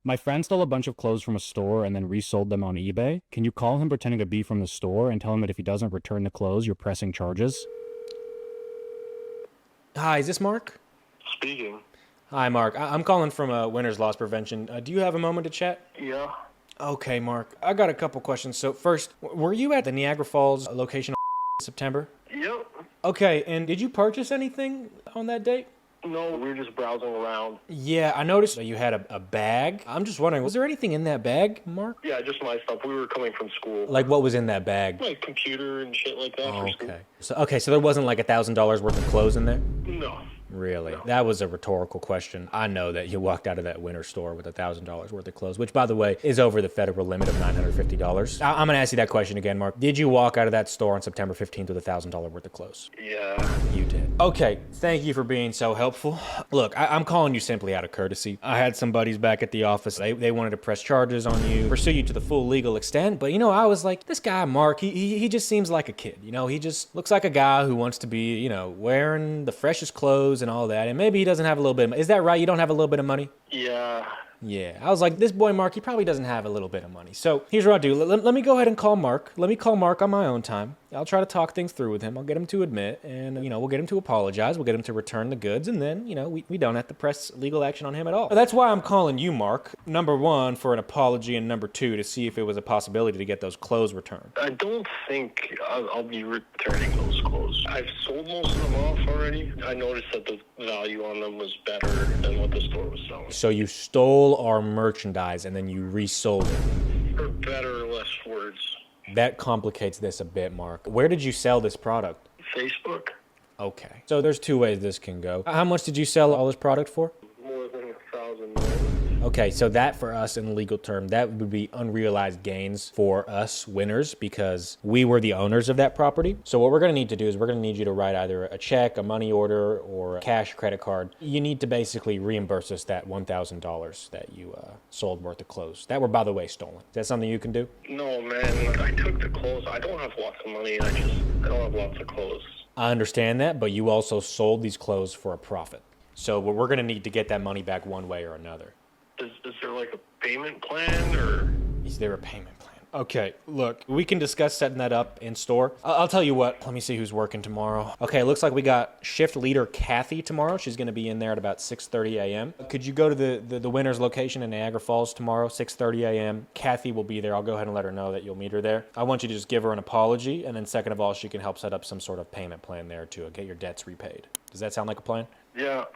My friend stole a bunch of clothes from a store and then resold them on eBay. Can you call him pretending to be from the store and tell him that if he doesn't return the clothes, you're pressing charges? Hi, is this Mark? Speaking. Hi, Mark. I'm calling from Winter's Loss Prevention. Do you have a moment to chat? Yeah. Okay, Mark. I got a couple questions. So first, were you at the Niagara Falls location in September? Yep. Okay, and did you purchase anything on that date? No, we were just browsing around. Yeah, I noticed that you had a bag. I'm just wondering, was there anything in that bag, Mark? Yeah, just my stuff. We were coming from school. Like, what was in that bag? Like computer and shit like that for school. Okay. So there wasn't like $1,000 worth of clothes in there? No. Really? That was a rhetorical question. I know that you walked out of that winter store with $1,000 worth of clothes, which, by the way, is over the federal limit of $950. I'm going to ask you that question again, Mark. Did you walk out of that store on September 15th with $1,000 worth of clothes? Yeah. You did. Okay, thank you for being so helpful. Look, I'm calling you simply out of courtesy. I had some buddies back at the office. They wanted to press charges on you, pursue you to the full legal extent, but, I was like, this guy, Mark, he just seems like a kid. He just looks like a guy who wants to be, wearing the freshest clothes and all that, and maybe he doesn't have a little bit of money. Is that right? You don't have a little bit of money? Yeah. Yeah. I was like, this boy Mark, he probably doesn't have a little bit of money. So here's what I'll do. Let me go ahead and call Mark. Let me call Mark on my own time. I'll try to talk things through with him. I'll get him to admit, and, we'll get him to apologize. We'll get him to return the goods, and then, we don't have to press legal action on him at all. That's why I'm calling you, Mark. Number one, for an apology, and number two, to see if it was a possibility to get those clothes returned. I don't think I'll be returning those clothes. I've sold most of them off already. I noticed that the value on them was better than what the store was selling. So you stole our merchandise, and then you resold it. For better or less words. That complicates this a bit, Mark. Where did you sell this product? Facebook. Okay. So there's two ways this can go. How much did you sell all this product for? More than $1,000. Okay, so that for us in legal term, that would be unrealized gains for us winners because we were the owners of that property. So what we're going to need to do is we're going to need you to write either a check, a money order, or a cash credit card. You need to basically reimburse us that $1,000 that you sold worth of clothes that were, by the way, stolen. Is that something you can do? No, man. I took the clothes. I don't have lots of money. I don't have lots of clothes. I understand that, but you also sold these clothes for a profit. So we're going to need to get that money back one way or another. Is there like a payment plan or? Is there a payment plan? Okay, look, we can discuss setting that up in store. I'll tell you what, let me see who's working tomorrow. Okay, looks like we got shift leader Kathy tomorrow. She's going to be in there at about 6:30 a.m. Could you go to the winner's location in Niagara Falls tomorrow, 6:30 a.m.? Kathy will be there. I'll go ahead and let her know that you'll meet her there. I want you to just give her an apology, and then second of all, she can help set up some sort of payment plan there to get your debts repaid. Does that sound like a plan? Yeah.